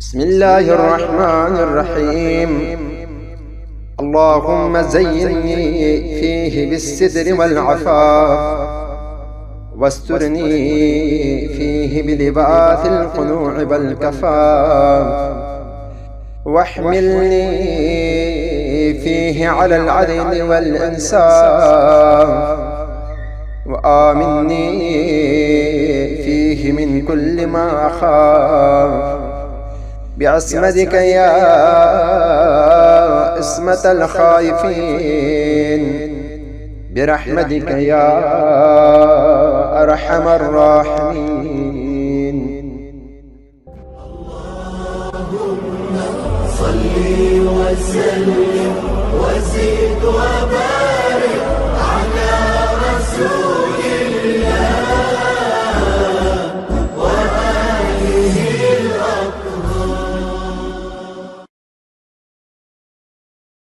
بسم الله الرحمن الرحيم. اللهم زينني فيه بالستر والعفاف، واسترني فيه بلباس القنوع والكفاف، واحملني فيه على العدل والإنصاف، وآمني فيه من كل ما أخاف، بعصمتك يا عصمة الخائفين، برحمتك يا أرحم الراحمين. اللهم صل وسلم وزد وبارك